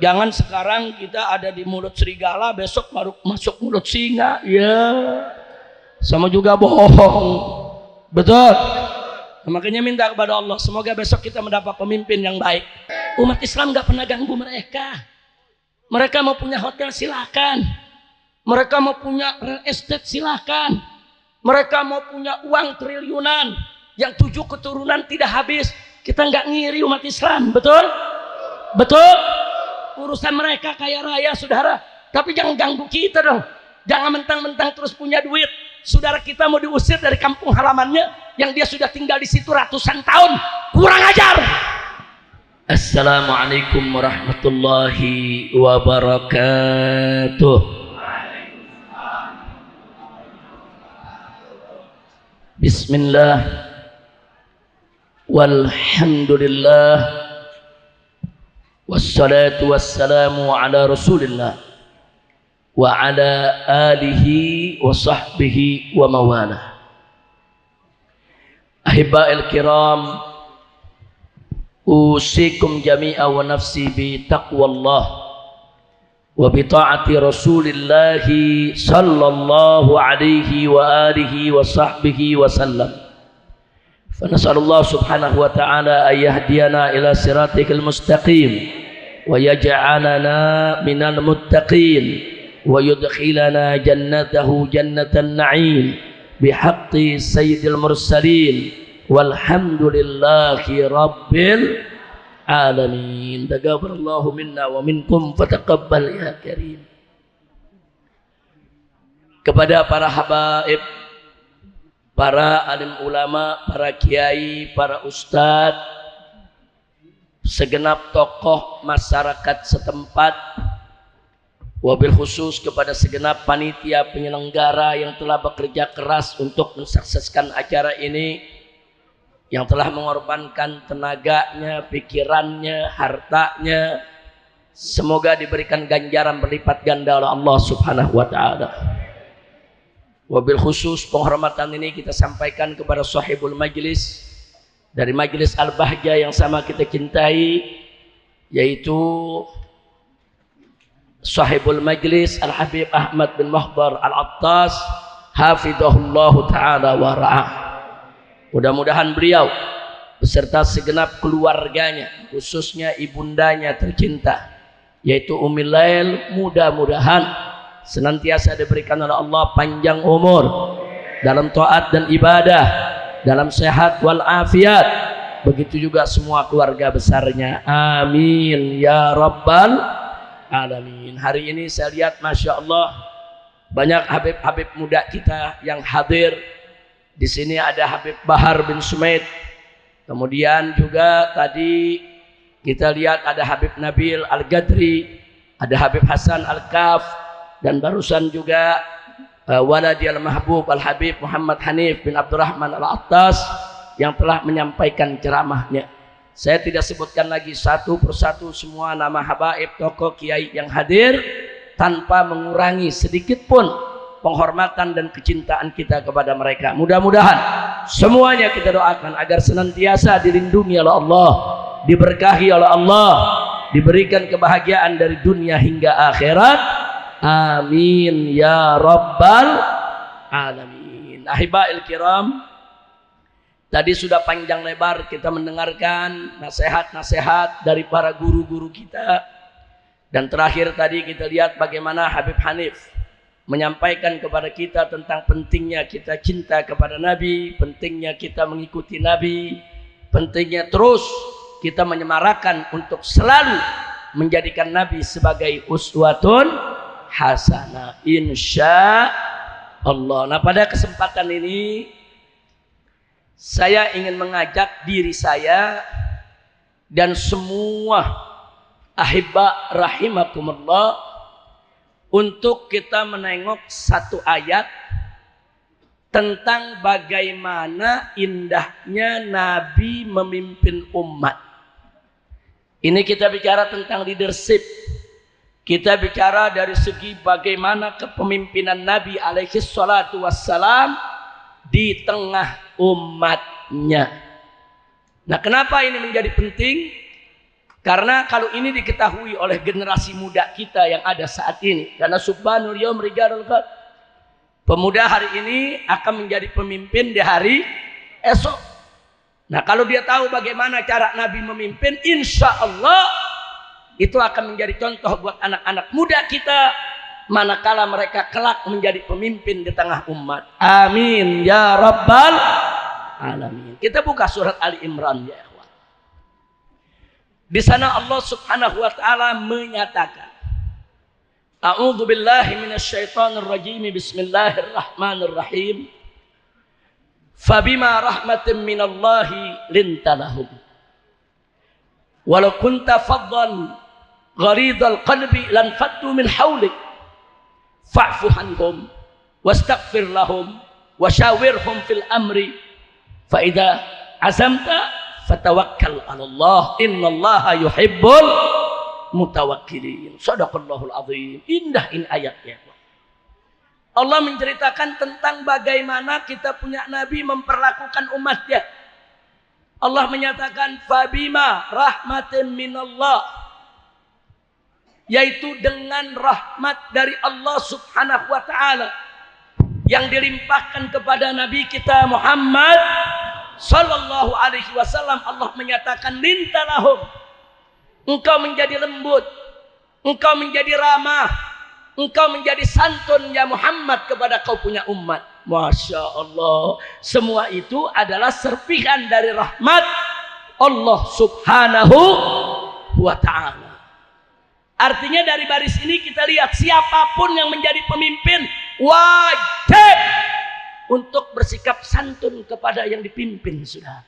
Jangan sekarang kita ada di mulut serigala, besok baru masuk mulut singa. Ya, sama juga bohong. Betul. Makanya minta kepada Allah, semoga besok kita mendapat pemimpin yang baik. Umat Islam gak pernah ganggu mereka. Mereka mau punya hotel silakan. Mereka mau punya real estate silakan. Mereka mau punya uang triliunan yang 7 keturunan tidak habis. Kita nggak ngiri umat Islam, betul? Betul? Urusan mereka kaya raya, saudara. Tapi jangan ganggu kita dong. Jangan mentang-mentang terus punya duit. Saudara kita mau diusir dari kampung halamannya yang dia sudah tinggal di situ ratusan tahun. Kurang ajar. Assalamualaikum warahmatullahi wabarakatuh. Bismillah. Walhamdulillah. Wassalatu wassalamu ala Rasulillah wa ala alihi wa sahbihi wa mawalah. Ahibba'il kiram, usikum jami'a wa nafsi bi taqwallah wa bi ta'ati Rasulillah sallallahu alaihi wa alihi wa sahbihi wa sallam. Fa nas'alullah subhanahu wa ta'ala ay yahdiyana ila siratikal mustaqim wa yaj'alana minal muttaqin wa yudkhilana jannatahu jannatan na'im bihaqqi sayyidil mursalin walhamdulillahi rabbil alamin. Taqabbalallahu minna wa minkum fataqabbal ya karim. Kepada para habaib, para alim ulama, para kiai, para ustadz, segenap tokoh masyarakat setempat, wabil khusus kepada segenap panitia penyelenggara yang telah bekerja keras untuk mensukseskan acara ini, yang telah mengorbankan tenaganya, pikirannya, hartanya. Semoga diberikan ganjaran berlipat ganda oleh Allah subhanahu wa ta'ala. Wabil khusus penghormatan ini kita sampaikan kepada sahibul majlis dari Majlis Al-Bahjah yang sama kita cintai, yaitu sahibul majlis Al-Habib Ahmad bin Mahbar Al-Attas hafidhahullah ta'ala wa ra'ah. Mudah-mudahan beliau beserta segenap keluarganya, khususnya ibundanya tercinta yaitu Ummul Lail, mudah-mudahan senantiasa diberikan oleh Allah panjang umur dalam taat dan ibadah, dalam sehat wal afiat, begitu juga semua keluarga besarnya, amin ya rabbal alamin. Hari ini saya lihat masya Allah banyak habib-habib muda kita yang hadir. Di sini ada Habib Bahar bin Sumaid, kemudian juga tadi kita lihat ada Habib Nabil Al-Gadri, ada Habib Hasan Al-Kaf, dan barusan juga Waladi Al-Mahbub Al-Habib Muhammad Hanif bin Abdurrahman Al-Attas yang telah menyampaikan ceramahnya. Saya tidak sebutkan lagi satu persatu semua nama habaib, tokoh, kiai yang hadir tanpa mengurangi sedikit pun penghormatan dan kecintaan kita kepada mereka. Mudah-mudahan semuanya kita doakan agar senantiasa dilindungi oleh Allah, diberkahi oleh Allah, diberikan kebahagiaan dari dunia hingga akhirat. Amin ya rabbal alamin. Ahibba'il kiram, tadi sudah panjang lebar kita mendengarkan nasihat-nasihat dari para guru-guru kita, dan terakhir tadi kita lihat bagaimana Habib Hanif menyampaikan kepada kita tentang pentingnya kita cinta kepada Nabi, pentingnya kita mengikuti Nabi, pentingnya terus kita menyemarakan untuk selalu menjadikan Nabi sebagai uswatun hasanah insya Allah. Nah, pada kesempatan ini saya ingin mengajak diri saya dan semua ahibba rahimakumullah untuk kita menengok satu ayat tentang bagaimana indahnya Nabi memimpin umat. Ini kita bicara tentang leadership. Kita bicara dari segi bagaimana kepemimpinan Nabi alaihi salatu wassalam di tengah umatnya. Nah, kenapa ini menjadi penting? Karena kalau ini diketahui oleh generasi muda kita yang ada saat ini, karena subhanul yaum rijalul qad, pemuda hari ini akan menjadi pemimpin di hari esok. Nah, kalau dia tahu bagaimana cara Nabi memimpin, insya Allah itu akan menjadi contoh buat anak-anak muda kita manakala mereka kelak menjadi pemimpin di tengah umat. Amin ya rabbal alamin. Kita buka surat Ali Imran ya. Di sana Allah Subhanahu wa taala menyatakan, A'udzu billahi minasyaitonir rajim. Bismillahirrahmanirrahim. Fabima rahmatin minallahi linta lahum. Walau kunta faddan gharidal qalbi lan faddu min hawlik. Fa'fu anhum wastaghfir lahum washawirhum fil amri. Fa idza azamta fatawakkal 'ala Allah, innallaha yuhibbul mutawakkilin. Shadaqallahul azim. Indah ini ayatnya. Allah menceritakan tentang bagaimana kita punya nabi memperlakukan umatnya. Allah menyatakan fabima rahmatin minallah, yaitu dengan rahmat dari Allah Subhanahu wa taala yang dilimpahkan kepada nabi kita Muhammad sallallahu alaihi wasallam. Allah menyatakan lintalahum, engkau menjadi lembut, engkau menjadi ramah, engkau menjadi santun ya Muhammad kepada kau punya umat. Masya Allah, semua itu adalah serpihan dari rahmat Allah Subhanahu wa ta'ala. Artinya dari baris ini kita lihat siapapun yang menjadi pemimpin wajib untuk bersikap santun kepada yang dipimpin, saudara.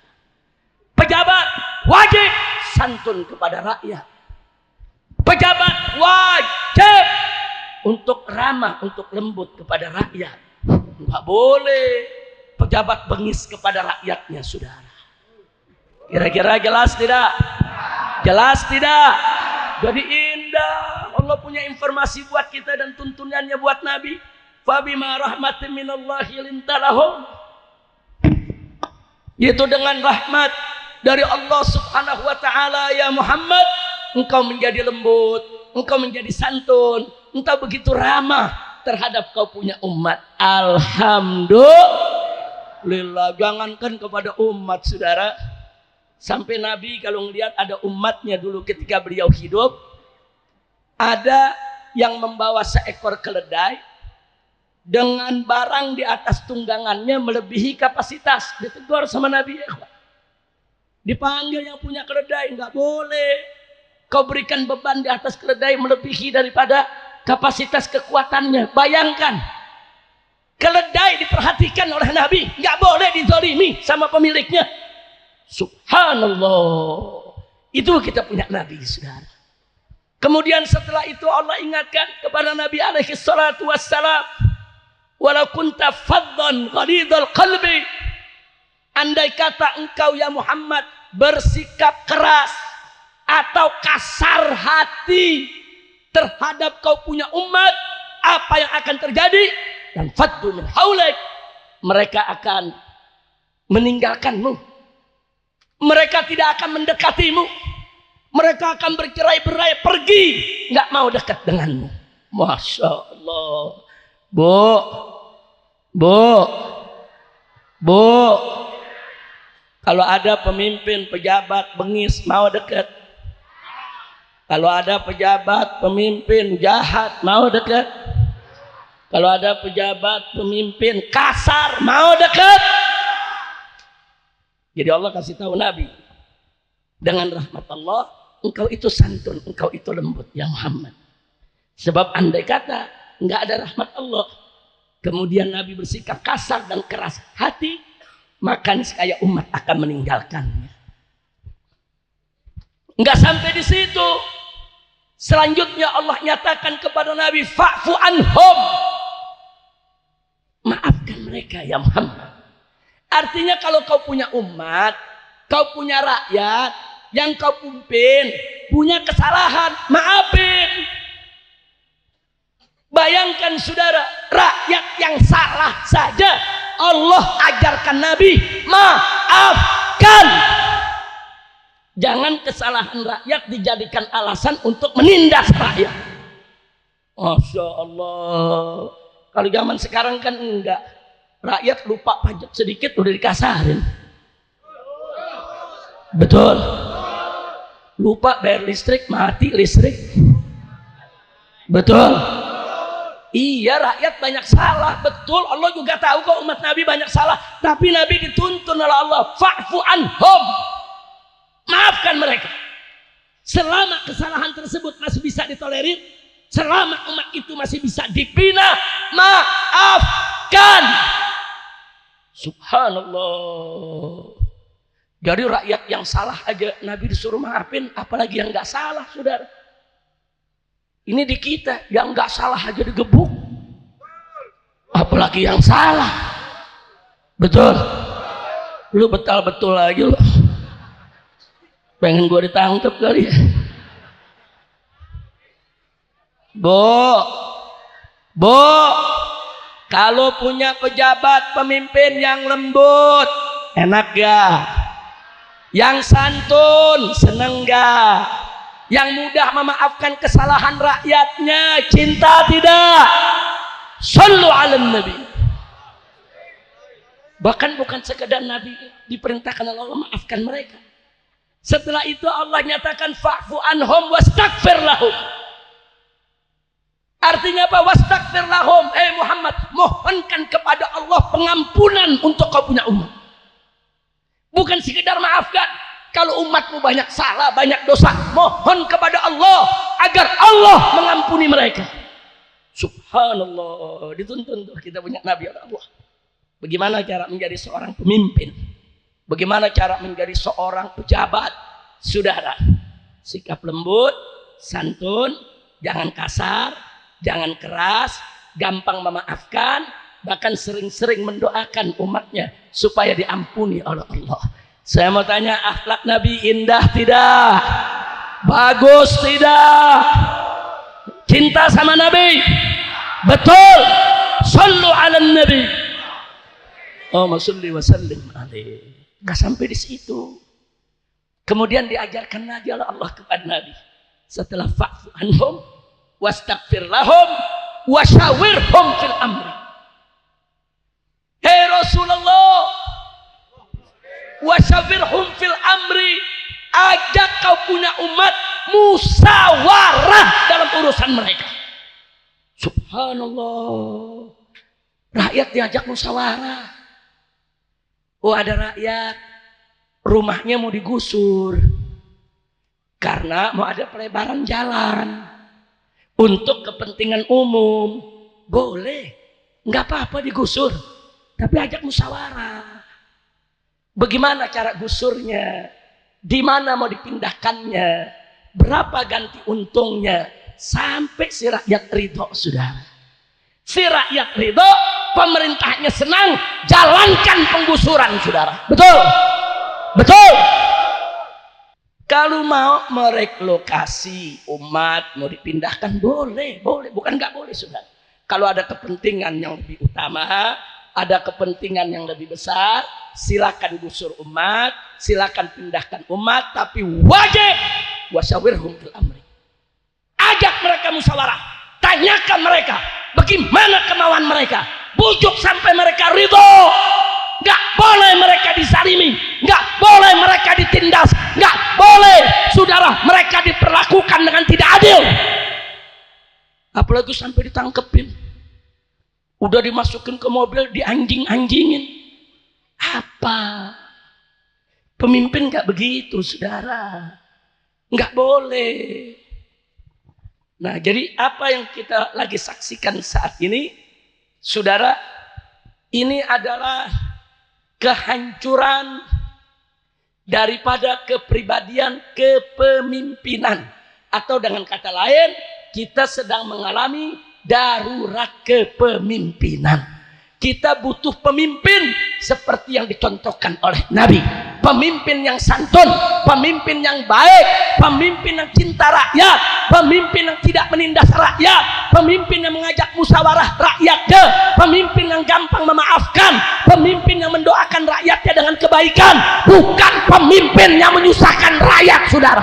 Pejabat wajib santun kepada rakyat. Pejabat wajib untuk ramah, untuk lembut kepada rakyat. Enggak boleh pejabat bengis kepada rakyatnya, saudara. Kira-kira jelas tidak? Jelas tidak? Jadi indah. Allah punya informasi buat kita dan tuntunannya buat Nabi. Fabima rahmatin minallahi lintalahum, yaitu dengan rahmat dari Allah Subhanahu wa taala ya Muhammad, engkau menjadi lembut, engkau menjadi santun, engkau begitu ramah terhadap kau punya umat. Alhamdulillah. Jangankan kepada umat, saudara, sampai Nabi kalau melihat ada umatnya dulu ketika beliau hidup, ada yang membawa seekor keledai dengan barang di atas tunggangannya melebihi kapasitas, ditegur sama Nabi. Dipanggil yang punya keledai, nggak boleh kau berikan beban di atas keledai melebihi daripada kapasitas kekuatannya. Bayangkan, keledai diperhatikan oleh Nabi, nggak boleh dizalimi sama pemiliknya. Subhanallah. Itu kita punya Nabi, saudara. Kemudian setelah itu Allah ingatkan kepada Nabi alaihi salatu wassalam, walau kunta faddan ghalidhal qalbi, andai kata engkau ya Muhammad bersikap keras atau kasar hati terhadap kau punya umat, apa yang akan terjadi? Dan faddu min haulaik, mereka akan meninggalkanmu, mereka tidak akan mendekatimu, mereka akan bercerai-berai, pergi, nggak mau dekat denganmu. Masya Allah. Bu, kalau ada pemimpin pejabat bengis, mau dekat? Kalau ada pejabat pemimpin jahat, mau dekat? Kalau ada pejabat pemimpin kasar, mau dekat? Jadi Allah kasih tahu Nabi, dengan rahmat Allah, engkau itu santun, engkau itu lembut ya Muhammad. Sebab andai kata nggak ada rahmat Allah, kemudian Nabi bersikap kasar dan keras hati, maka niscaya umat akan meninggalkannya. Nggak sampai di situ, selanjutnya Allah nyatakan kepada Nabi, fa'fu anhum, maafkan mereka ya Muhammad. Artinya kalau kau punya umat, kau punya rakyat yang kau pimpin punya kesalahan, maafin. Bayangkan saudara, rakyat yang salah saja Allah ajarkan Nabi maafkan. Jangan kesalahan rakyat dijadikan alasan untuk menindas rakyat. Masya Allah. Kalau zaman sekarang kan enggak. Rakyat lupa pajak sedikit udah dikasarin. Betul. Lupa bayar listrik, mati listrik. Betul. Iya, rakyat banyak salah. Betul, Allah juga tahu kok umat Nabi banyak salah. Tapi Nabi dituntun oleh Allah, fa'fu anhum. Maafkan mereka. Selama kesalahan tersebut masih bisa ditolerir, selama umat itu masih bisa dibina, maafkan. Subhanallah. Jadi rakyat yang salah aja Nabi disuruh maafin, apalagi yang nggak salah, saudara. Ini di kita yang nggak salah aja digebuk, apalagi yang salah. Betul. Lu betul lagi lu. Pengen gua ditangkap kali ya. Bu, kalau punya pejabat pemimpin yang lembut, enak gak? Yang santun, seneng gak? Yang mudah memaafkan kesalahan rakyatnya, cinta tidak? Shallu ala nabi. Bahkan bukan sekedar Nabi diperintahkan Allah memaafkan mereka. Setelah itu Allah nyatakan fa'fu anhum wastaghfir lahum. Artinya apa? Wastaghfir lahum. Muhammad, mohonkan kepada Allah pengampunan untuk kau punya umat. Bukan sekedar maafkan. Kalau umatmu banyak salah, banyak dosa, mohon kepada Allah agar Allah mengampuni mereka. Subhanallah. Dituntun tuh kita punya Nabi Allah. Bagaimana cara menjadi seorang pemimpin? Bagaimana cara menjadi seorang pejabat? Saudara, sikap lembut, santun, jangan kasar, jangan keras, gampang memaafkan, bahkan sering-sering mendoakan umatnya supaya diampuni oleh Allah. Saya mau tanya, akhlak Nabi indah tidak? Bagus tidak? Cinta sama Nabi? Betul. Sallu ala Nabi. Allahumma sholli wa sallim alaihi. Gak sampai di situ. Kemudian diajarkan lagi oleh Allah kepada Nabi. Setelah fa'fu anhum wastaghfir lahum wasyawirhum fil amri. Hei Rasulullah, wasyawirhum fil amri, ajak kau punya umat musyawarah dalam urusan mereka. Subhanallah. Rakyat diajak musyawarah. Oh, ada rakyat rumahnya mau digusur karena mau ada pelebaran jalan untuk kepentingan umum. Boleh, nggak apa-apa digusur, tapi ajak musyawarah. Bagaimana cara gusurnya? Di mana mau dipindahkannya? Berapa ganti untungnya? Sampai si rakyat ridho, saudara. Si rakyat ridho, pemerintahnya senang, jalankan penggusuran, saudara. Betul? Betul? Kalau mau merelokasi umat, mau dipindahkan, boleh. Bukan nggak boleh, saudara. Kalau ada kepentingan yang lebih utama, ada kepentingan yang lebih besar, silakan gusur umat, silakan pindahkan umat, tapi wajib wasyawirhum fil amri. Ajak mereka musyawarah, tanyakan mereka bagaimana kemauan mereka, bujuk sampai mereka ridho. Nggak boleh mereka disalimi, nggak boleh mereka ditindas, nggak boleh saudara mereka diperlakukan dengan tidak adil. Apalagi sampai ditangkepin, udah dimasukin ke mobil, dianjing-anjingin. Apa? Pemimpin nggak begitu, saudara. Nggak boleh. Nah, jadi apa yang kita lagi saksikan saat ini, saudara, ini adalah kehancuran daripada kepribadian kepemimpinan. Atau dengan kata lain, kita sedang mengalami darurat kepemimpinan. Kita butuh pemimpin seperti yang dicontohkan oleh Nabi. Pemimpin yang santun, pemimpin yang baik, pemimpin yang cinta rakyat, pemimpin yang tidak menindas rakyat, pemimpin yang mengajak musyawarah rakyatnya, pemimpin yang gampang memaafkan, pemimpin yang mendoakan rakyatnya dengan kebaikan, bukan pemimpin yang menyusahkan rakyat, saudara.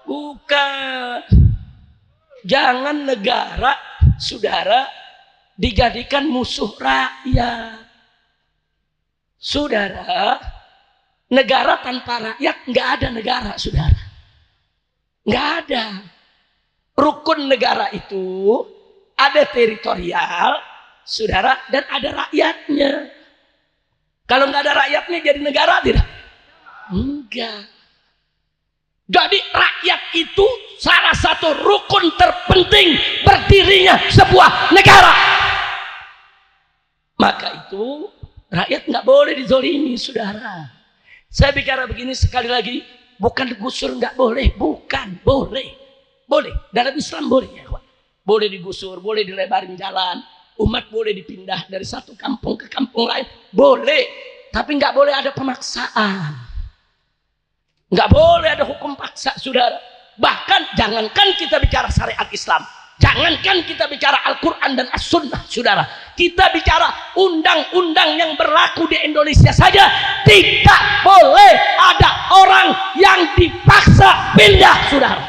Bukan. Jangan negara, saudara, dijadikan musuh rakyat. Saudara, negara tanpa rakyat nggak ada negara, saudara. Nggak ada. Rukun negara itu ada teritorial, saudara, dan ada rakyatnya. Kalau nggak ada rakyatnya jadi negara tidak? Enggak. Jadi rakyat itu salah satu rukun terpenting berdirinya sebuah negara. Maka itu rakyat nggak boleh dizolimi, saudara. Saya bicara begini sekali lagi, bukan digusur nggak boleh, bukan, boleh, boleh. Dalam Islam boleh, ya, boleh digusur, boleh dilebarin jalan, umat boleh dipindah dari satu kampung ke kampung lain, boleh. Tapi nggak boleh ada pemaksaan, nggak boleh ada hukum paksa, saudara. Bahkan jangankan kita bicara syariat Islam, jangankan kita bicara Al-Quran dan As-Sunnah, saudara. Kita bicara undang-undang yang berlaku di Indonesia saja, tidak boleh ada orang yang dipaksa pindah, saudara.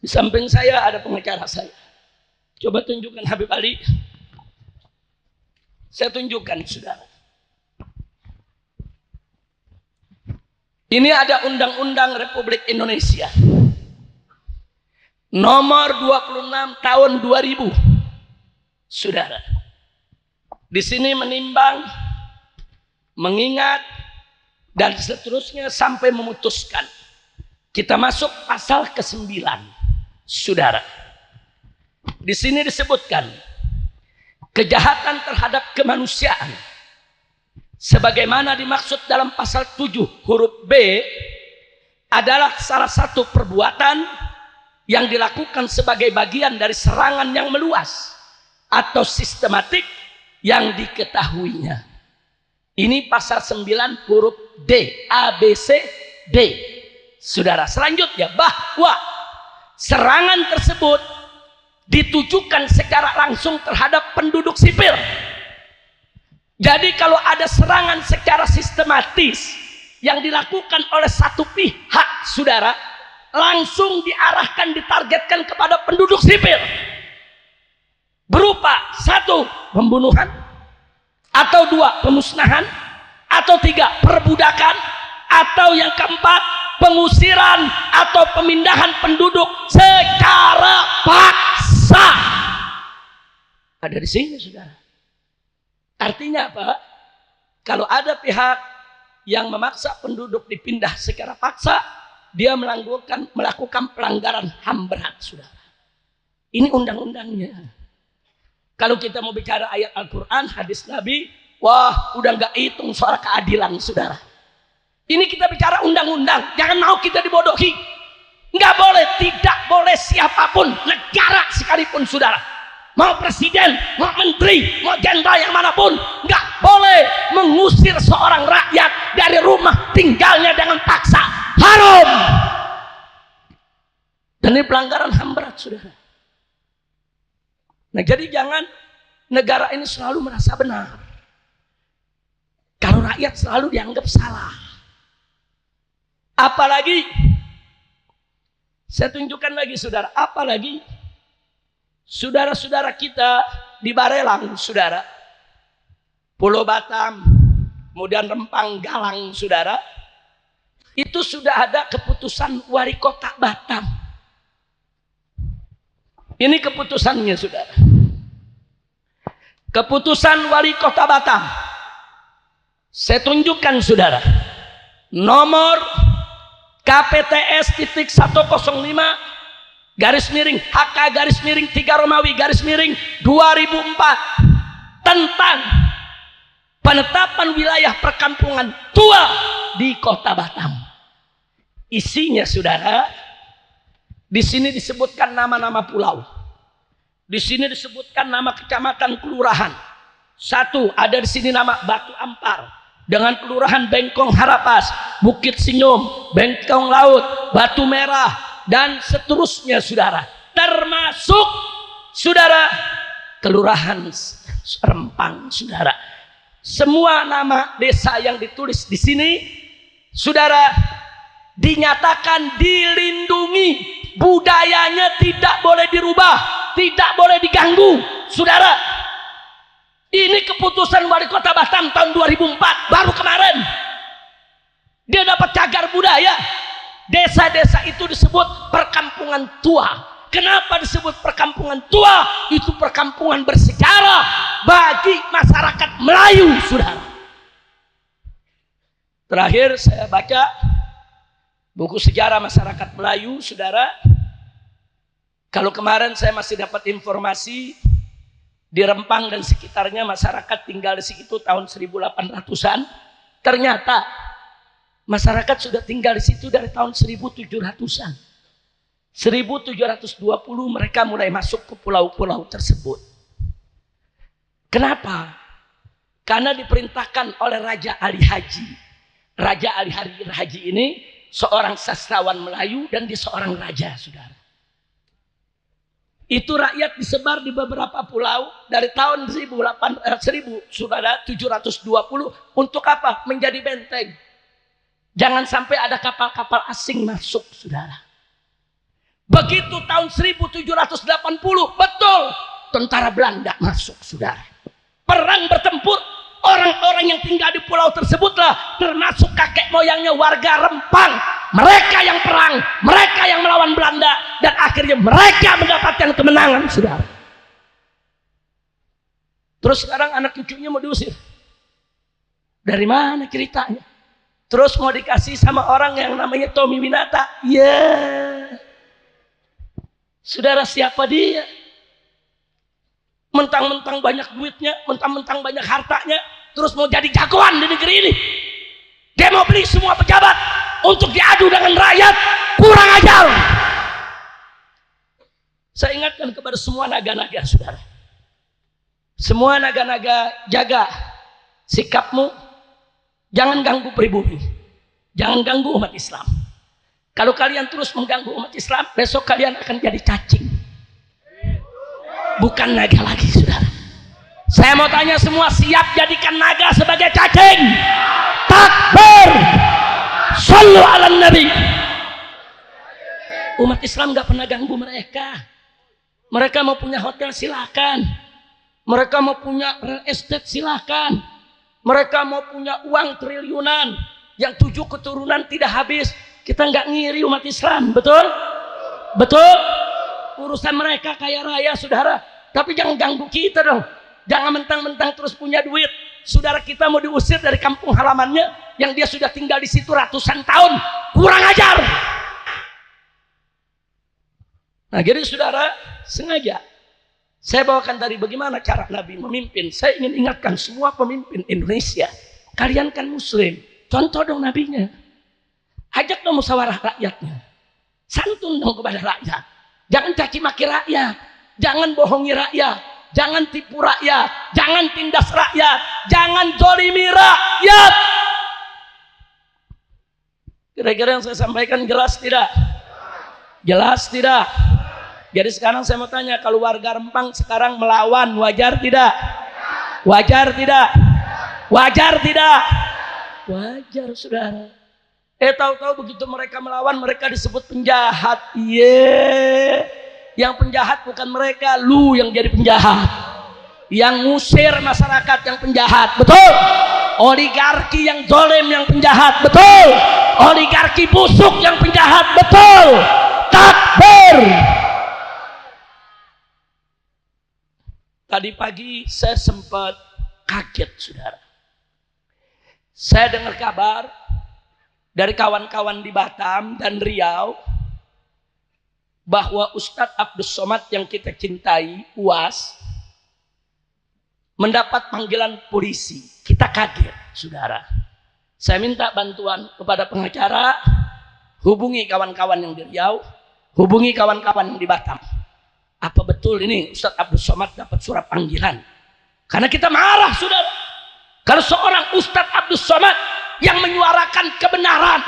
Di samping saya ada pengacara saya. Coba tunjukkan Habib Ali. Saya tunjukkan, saudara. Ini ada Undang-Undang Republik Indonesia nomor 26 tahun 2000, saudara. Di sini menimbang, mengingat, dan seterusnya sampai memutuskan. Kita masuk pasal ke-9, saudara. Di sini disebutkan kejahatan terhadap kemanusiaan sebagaimana dimaksud dalam pasal 7 huruf B adalah salah satu perbuatan yang dilakukan sebagai bagian dari serangan yang meluas atau sistematik yang diketahuinya. Ini pasal 9 huruf D, A, B, C, D. Saudara, selanjutnya bahwa serangan tersebut ditujukan secara langsung terhadap penduduk sipil. Jadi kalau ada serangan secara sistematis yang dilakukan oleh satu pihak, saudara, langsung diarahkan, ditargetkan kepada penduduk sipil berupa 1 pembunuhan, atau 2 pemusnahan, atau 3 perbudakan, atau yang keempat pengusiran atau pemindahan penduduk secara paksa. Ada di sini, saudara. Artinya apa? Kalau ada pihak yang memaksa penduduk dipindah secara paksa, dia melakukan pelanggaran HAM berat, saudara. Ini undang-undangnya. Kalau kita mau bicara ayat Al-Quran, hadis Nabi, wah, udah nggak hitung soal keadilan, saudara. Ini kita bicara undang-undang, jangan mau kita dibodohi. Nggak boleh, tidak boleh siapapun, negara sekalipun, saudara. Mau presiden, mau menteri, mau jenderal yang manapun, nggak boleh mengusir seorang rakyat dari rumah tinggalnya dengan paksa. Haram. Dan ini pelanggaran HAM berat, saudara. Nah, jadi jangan negara ini selalu merasa benar kalau rakyat selalu dianggap salah. Apalagi, saya tunjukkan lagi, saudara, apalagi saudara-saudara kita di Barelang, saudara, Pulau Batam, kemudian Rempang, Galang, saudara, itu sudah ada keputusan wali kota Batam. Ini keputusannya, saudara. Keputusan wali kota Batam. Saya tunjukkan, saudara. Nomor KPTS titik 105 garis miring HK garis miring 3 Romawi garis miring 2004 tentang penetapan wilayah perkampungan tua di kota Batam. Isinya, saudara, di sini disebutkan nama-nama pulau. Di sini disebutkan nama kecamatan kelurahan. Satu, ada di sini nama Batu Ampar dengan kelurahan Bengkong Harapas, Bukit Sinyum, Bengkong Laut, Batu Merah, dan seterusnya, saudara. Termasuk, saudara, kelurahan Rempang, saudara. Semua nama desa yang ditulis di sini, saudara, dinyatakan dilindungi, budayanya tidak boleh dirubah, tidak boleh diganggu, saudara. Ini keputusan Wali Kota Batam tahun 2004, baru kemarin. Dia dapat cagar budaya. Desa-desa itu disebut perkampungan tua. Kenapa disebut perkampungan tua? Itu perkampungan bersejarah bagi masyarakat Melayu, saudara. Terakhir saya baca buku sejarah masyarakat Melayu, saudara. Kalau kemarin saya masih dapat informasi di Rempang dan sekitarnya masyarakat tinggal di situ tahun 1800-an. Ternyata masyarakat sudah tinggal di situ dari tahun 1700-an. 1720 mereka mulai masuk ke pulau-pulau tersebut. Kenapa? Karena diperintahkan oleh Raja Ali Haji. Raja Ali Haji ini seorang sastrawan Melayu dan dia seorang raja, saudara. Itu rakyat disebar di beberapa pulau dari tahun 1720 untuk apa? Menjadi benteng. Jangan sampai ada kapal-kapal asing masuk, saudara. Begitu tahun 1780, betul, tentara Belanda masuk, saudara. Perang bertempur, orang-orang yang tinggal di pulau tersebutlah termasuk kakek moyangnya warga Rempang. Mereka yang perang, mereka yang melawan Belanda, dan akhirnya mereka mendapatkan kemenangan, saudara. Terus sekarang anak cucunya mau diusir. Dari mana ceritanya? Terus mau dikasih sama orang yang namanya Tommy Winata. Saudara, siapa dia? Mentang-mentang banyak duitnya, mentang-mentang banyak hartanya, terus mau jadi jagoan di negeri ini. Dia mau beli semua pejabat untuk diadu dengan rakyat. Kurang ajar. Saya ingatkan kepada semua naga-naga, saudara. Semua naga-naga, jaga sikapmu. Jangan ganggu pribumi. Jangan ganggu umat Islam. Kalau kalian terus mengganggu umat Islam, besok kalian akan jadi cacing. Bukan naga lagi, saudara. Saya mau tanya semua, siap jadikan naga sebagai cacing? Takbir. Shallu ala Nabi. Umat Islam gak pernah ganggu mereka. Mereka mau punya hotel silakan. Mereka mau punya real estate silakan. Mereka mau punya uang triliunan yang 7 keturunan tidak habis. Kita nggak ngiri umat Islam, betul? Betul? Urusan mereka kaya raya, saudara. Tapi jangan ganggu kita dong. Jangan mentang-mentang terus punya duit. Saudara kita mau diusir dari kampung halamannya yang dia sudah tinggal di situ ratusan tahun. Kurang ajar. Nah, jadi saudara, sengaja saya bawakan tadi bagaimana cara Nabi memimpin. Saya ingin ingatkan semua pemimpin Indonesia. Kalian kan muslim. Contoh dong nabinya. Ajak dong musyawarah rakyatnya. Santun dong kepada rakyat. Jangan caci maki rakyat. Jangan bohongi rakyat. Jangan tipu rakyat. Jangan tindas rakyat. Jangan zalimi rakyat. Kira-kira yang saya sampaikan jelas tidak? Jelas tidak? Jadi sekarang saya mau tanya, kalau warga Rempang sekarang melawan, wajar tidak? Wajar tidak? Wajar tidak? Wajar, saudara. Tahu-tahu begitu mereka melawan, mereka disebut penjahat. Yang penjahat bukan mereka, lu yang jadi penjahat. Yang ngusir masyarakat yang penjahat, betul? Oligarki yang zalim yang penjahat, betul? Oligarki busuk yang penjahat, betul? Takbir. Tadi pagi saya sempat kaget, saudara. Saya dengar kabar dari kawan-kawan di Batam dan Riau bahwa Ustadz Abdus Somad yang kita cintai, UAS, mendapat panggilan polisi. Kita kaget, saudara. Saya minta bantuan kepada pengacara, hubungi kawan-kawan yang di Riau, hubungi kawan-kawan yang di Batam. Apa betul ini Ustadz Abdul Somad dapat surat panggilan? Karena kita marah, saudara. Kalau seorang Ustadz Abdul Somad yang menyuarakan kebenaran,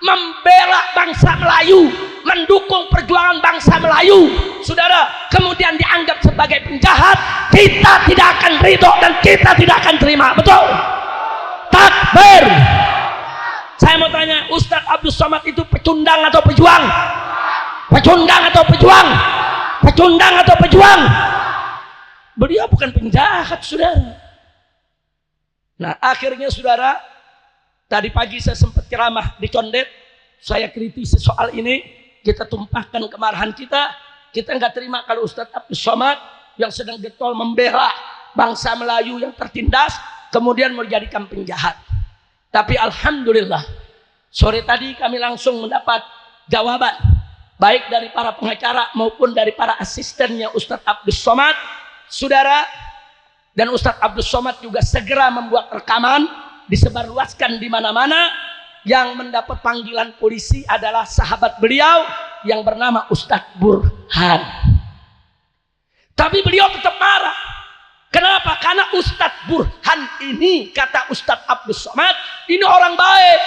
membela bangsa Melayu, mendukung perjuangan bangsa Melayu, saudara, kemudian dianggap sebagai penjahat, kita tidak akan ridho dan kita tidak akan terima. Betul? Takbir. Saya mau tanya, Ustadz Abdul Somad itu pecundang atau pejuang? Pecundang atau pejuang? Pecundang atau pejuang? Beliau bukan penjahat, saudara. Nah, akhirnya saudara, tadi pagi saya sempat ceramah di Condet, saya kritisi soal ini, kita tumpahkan kemarahan kita nggak terima kalau Ustadz Abdul Somad yang sedang getol membela bangsa Melayu yang tertindas, kemudian mau dijadikan penjahat. Tapi alhamdulillah, sore tadi kami langsung mendapat jawaban, baik dari para pengacara maupun dari para asistennya Ustadz Abdul Somad, saudara. Dan Ustadz Abdul Somad juga segera membuat rekaman, disebarluaskan di mana-mana. Yang mendapat panggilan polisi adalah sahabat beliau yang bernama Ustadz Burhan. Tapi beliau tetap marah. Kenapa? Karena Ustadz Burhan ini, kata Ustadz Abdul Somad, ini orang baik.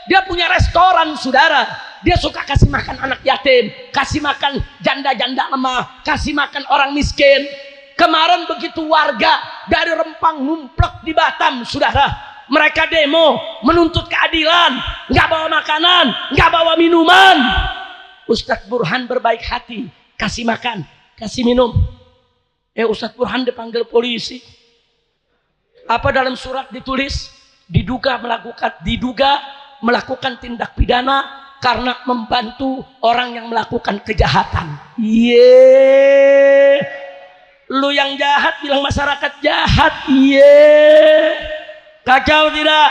Dia punya restoran, saudara. Dia suka kasih makan anak yatim, kasih makan janda-janda lemah, kasih makan orang miskin. Kemarin begitu warga dari Rempang numplek di Batam, saudara, mereka demo menuntut keadilan, nggak bawa makanan, nggak bawa minuman. Ustadz Burhan berbaik hati, kasih makan, kasih minum. Ustadz Burhan dipanggil polisi. Apa dalam surat ditulis? Diduga melakukan tindak pidana karena membantu orang yang melakukan kejahatan. Lu yang jahat bilang masyarakat jahat. Kacau tidak?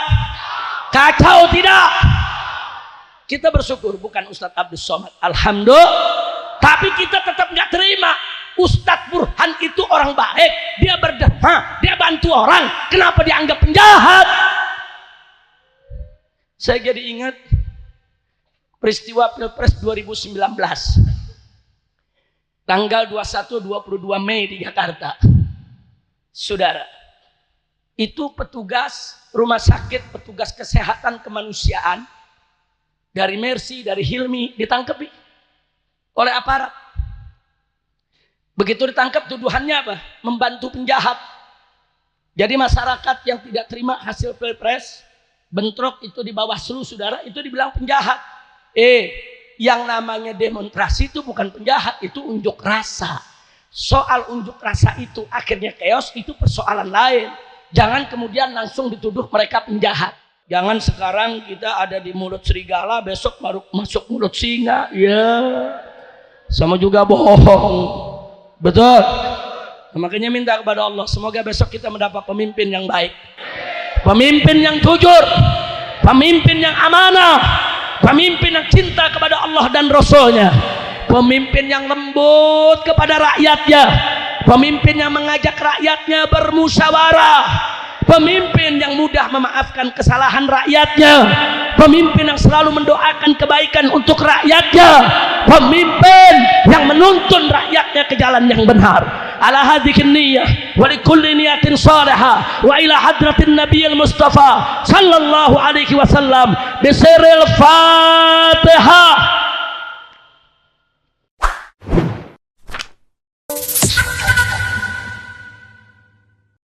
Kacau tidak? Kita bersyukur bukan Ustadz Abdul Somad, alhamdulillah. Tapi kita tetap nggak terima. Ustadz Burhan itu orang baik, dia berderma, dia bantu orang, kenapa dianggap penjahat? Saya jadi ingat peristiwa Pilpres 2019. Tanggal 21-22 Mei di Jakarta, saudara, itu petugas rumah sakit, petugas kesehatan kemanusiaan dari Mercy, dari Hilmi ditangkapi oleh aparat. Begitu ditangkap, tuduhannya apa? Membantu penjahat. Jadi masyarakat yang tidak terima hasil Pilpres, bentrok itu di Bawaslu, saudara, itu dibilang penjahat. Yang namanya demonstrasi itu bukan penjahat, itu unjuk rasa. Soal unjuk rasa itu akhirnya chaos, itu persoalan lain. Jangan kemudian langsung dituduh mereka penjahat. Jangan sekarang kita ada di mulut serigala, besok baru masuk mulut singa. Sama juga bohong. Betul? Makanya minta kepada Allah, semoga besok kita mendapat pemimpin yang baik, pemimpin yang jujur, pemimpin yang amanah, pemimpin yang cinta kepada Allah dan Rasulnya, pemimpin yang lembut kepada rakyatnya, pemimpin yang mengajak rakyatnya bermusyawarah, pemimpin yang mudah memaafkan kesalahan rakyatnya, pemimpin yang selalu mendoakan kebaikan untuk rakyatnya, pemimpin yang menuntun rakyatnya ke jalan yang benar. Ala hadhihi niyyah wa likulli niyatin salihah wa ila hadratin nabiyil mustafa sallallahu alaihi wasallam bisiril